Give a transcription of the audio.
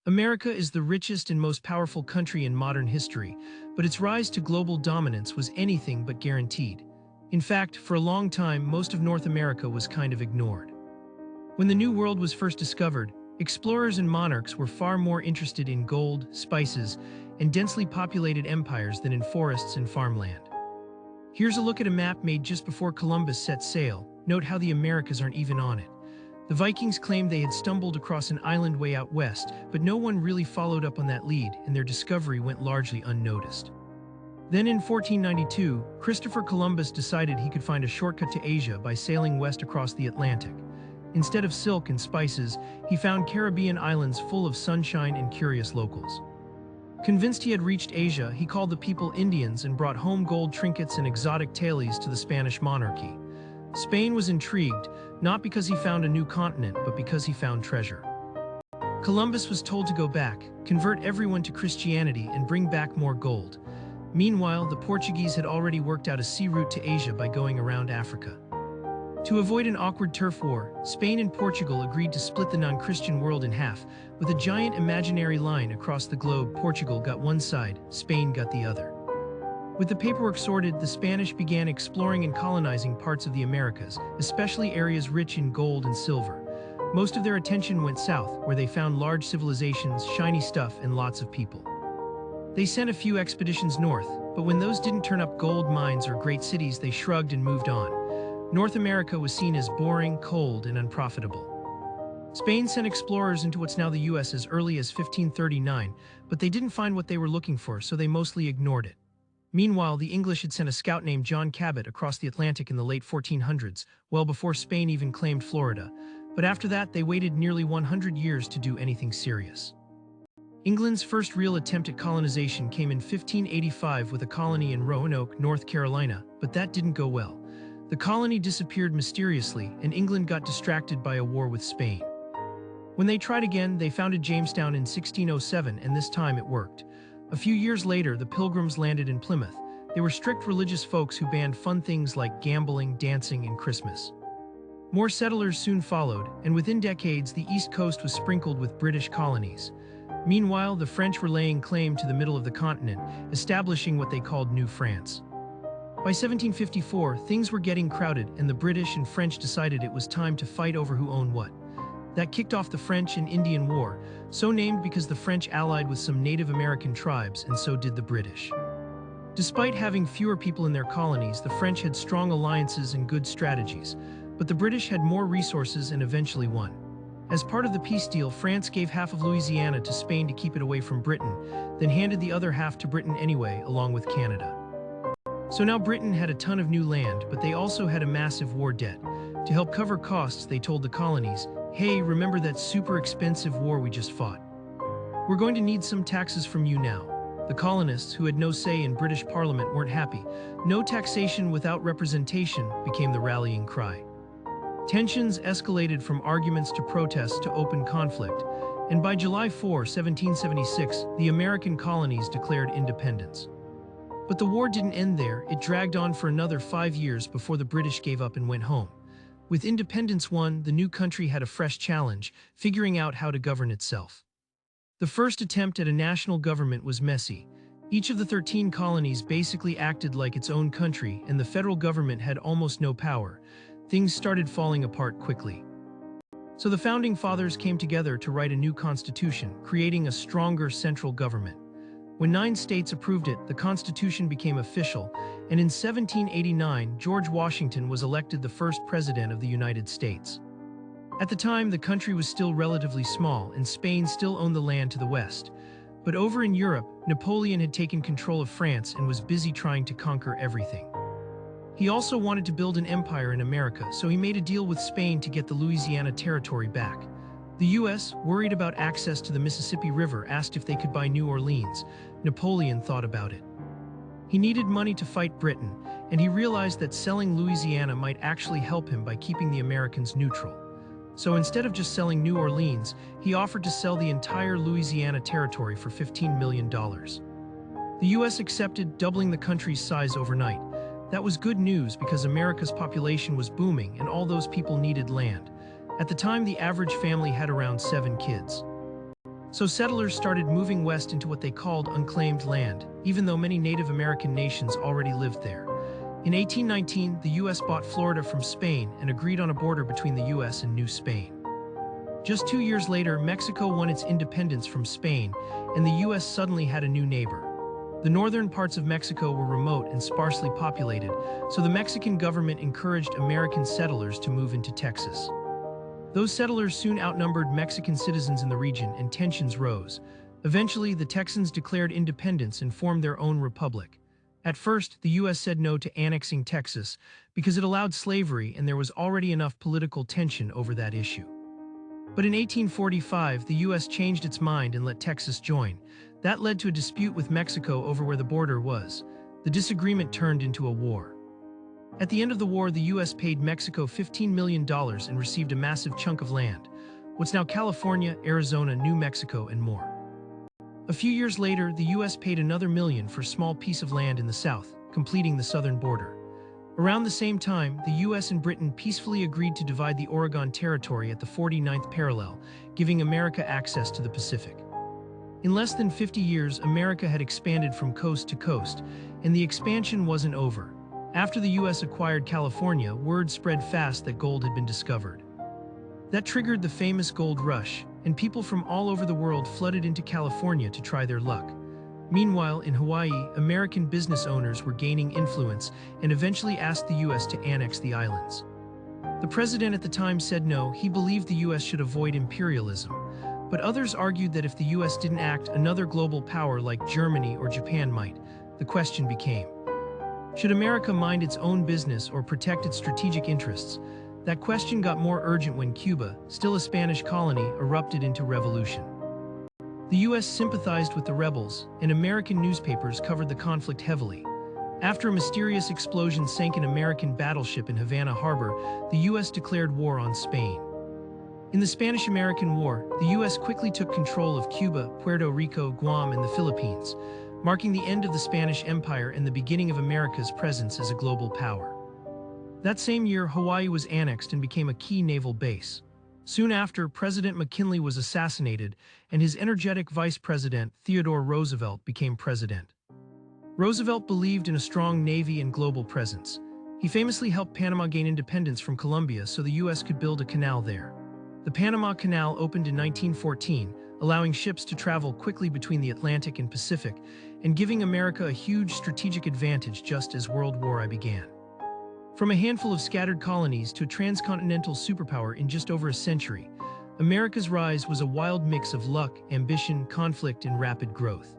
America is the richest and most powerful country in modern history, but its rise to global dominance was anything but guaranteed. In fact, for a long time, most of North America was kind of ignored. When the New World was first discovered, explorers and monarchs were far more interested in gold, spices, and densely populated empires than in forests and farmland. Here's a look at a map made just before Columbus set sail. Note how the Americas aren't even on it. The Vikings claimed they had stumbled across an island way out west, but no one really followed up on that lead, and their discovery went largely unnoticed. Then in 1492, Christopher Columbus decided he could find a shortcut to Asia by sailing west across the Atlantic. Instead of silk and spices, he found Caribbean islands full of sunshine and curious locals. Convinced he had reached Asia, he called the people Indians and brought home gold trinkets and exotic talis to the Spanish monarchy. Spain was intrigued, not because he found a new continent, but because he found treasure. Columbus was told to go back, convert everyone to Christianity, and bring back more gold. Meanwhile, the Portuguese had already worked out a sea route to Asia by going around Africa. To avoid an awkward turf war, Spain and Portugal agreed to split the non-Christian world in half. With a giant imaginary line across the globe, Portugal got one side, Spain got the other. With the paperwork sorted, the Spanish began exploring and colonizing parts of the Americas, especially areas rich in gold and silver. Most of their attention went south, where they found large civilizations, shiny stuff, and lots of people. They sent a few expeditions north, but when those didn't turn up gold mines or great cities, they shrugged and moved on. North America was seen as boring, cold, and unprofitable. Spain sent explorers into what's now the US as early as 1539, but they didn't find what they were looking for, so they mostly ignored it. Meanwhile, the English had sent a scout named John Cabot across the Atlantic in the late 1400s, well before Spain even claimed Florida. But after that, they waited nearly 100 years to do anything serious. England's first real attempt at colonization came in 1585 with a colony in Roanoke, North Carolina, but that didn't go well. The colony disappeared mysteriously, and England got distracted by a war with Spain. When they tried again, they founded Jamestown in 1607, and this time it worked. A few years later, the Pilgrims landed in Plymouth. They were strict religious folks who banned fun things like gambling, dancing, and Christmas. More settlers soon followed, and within decades, the East Coast was sprinkled with British colonies. Meanwhile, the French were laying claim to the middle of the continent, establishing what they called New France. By 1754, things were getting crowded, and the British and French decided it was time to fight over who owned what. That kicked off the French and Indian War, so named because the French allied with some Native American tribes, and so did the British. Despite having fewer people in their colonies, the French had strong alliances and good strategies, but the British had more resources and eventually won. As part of the peace deal, France gave half of Louisiana to Spain to keep it away from Britain, then handed the other half to Britain anyway, along with Canada. So now Britain had a ton of new land, but they also had a massive war debt. To help cover costs, they told the colonies, "Hey, remember that super expensive war we just fought? We're going to need some taxes from you now." The colonists, who had no say in British Parliament, weren't happy. No taxation without representation became the rallying cry. Tensions escalated from arguments to protests to open conflict, and by July 4, 1776, the American colonies declared independence. But the war didn't end there. It dragged on for another 5 years before the British gave up and went home. With independence won, the new country had a fresh challenge, figuring out how to govern itself. The first attempt at a national government was messy. Each of the 13 colonies basically acted like its own country, and the federal government had almost no power. Things started falling apart quickly. So the Founding Fathers came together to write a new constitution, creating a stronger central government. When 9 states approved it, the Constitution became official, and in 1789, George Washington was elected the first president of the United States. At the time, the country was still relatively small, and Spain still owned the land to the west. But over in Europe, Napoleon had taken control of France and was busy trying to conquer everything. He also wanted to build an empire in America, so he made a deal with Spain to get the Louisiana Territory back. The US, worried about access to the Mississippi River, asked if they could buy New Orleans. Napoleon thought about it. He needed money to fight Britain, and he realized that selling Louisiana might actually help him by keeping the Americans neutral. So instead of just selling New Orleans, he offered to sell the entire Louisiana Territory for $15 million. The US accepted, doubling the country's size overnight. That was good news because America's population was booming and all those people needed land. At the time, the average family had around 7 kids. So settlers started moving west into what they called unclaimed land, even though many Native American nations already lived there. In 1819, the U.S. bought Florida from Spain and agreed on a border between the U.S. and New Spain. Just 2 years later, Mexico won its independence from Spain, and the U.S. suddenly had a new neighbor. The northern parts of Mexico were remote and sparsely populated, so the Mexican government encouraged American settlers to move into Texas. Those settlers soon outnumbered Mexican citizens in the region, and tensions rose. Eventually, the Texans declared independence and formed their own republic. At first, the U.S. said no to annexing Texas because it allowed slavery and there was already enough political tension over that issue. But in 1845, the U.S. changed its mind and let Texas join. That led to a dispute with Mexico over where the border was. The disagreement turned into a war. At the end of the war, the U.S. paid Mexico $15 million and received a massive chunk of land, what's now California, Arizona, New Mexico, and more. A few years later, the U.S. paid another million for a small piece of land in the south, completing the southern border. Around the same time, the U.S. and Britain peacefully agreed to divide the Oregon Territory at the 49th parallel, giving America access to the Pacific. In less than 50 years, America had expanded from coast to coast, and the expansion wasn't over. After the U.S. acquired California, word spread fast that gold had been discovered. That triggered the famous gold rush, and people from all over the world flooded into California to try their luck. Meanwhile, in Hawaii, American business owners were gaining influence and eventually asked the U.S. to annex the islands. The president at the time said no, he believed the U.S. should avoid imperialism. But others argued that if the U.S. didn't act, another global power like Germany or Japan might. The question became, should America mind its own business or protect its strategic interests? That question got more urgent when Cuba, still a Spanish colony, erupted into revolution. The U.S. sympathized with the rebels, and American newspapers covered the conflict heavily. After a mysterious explosion sank an American battleship in Havana Harbor, the U.S. declared war on Spain. In the Spanish-American War, the U.S. quickly took control of Cuba, Puerto Rico, Guam, and the Philippines, marking the end of the Spanish Empire and the beginning of America's presence as a global power. That same year, Hawaii was annexed and became a key naval base. Soon after, President McKinley was assassinated, and his energetic vice president, Theodore Roosevelt, became president. Roosevelt believed in a strong navy and global presence. He famously helped Panama gain independence from Colombia so the U.S. could build a canal there. The Panama Canal opened in 1914, allowing ships to travel quickly between the Atlantic and Pacific, and giving America a huge strategic advantage just as World War I began. From a handful of scattered colonies to a transcontinental superpower in just over a century, America's rise was a wild mix of luck, ambition, conflict, and rapid growth.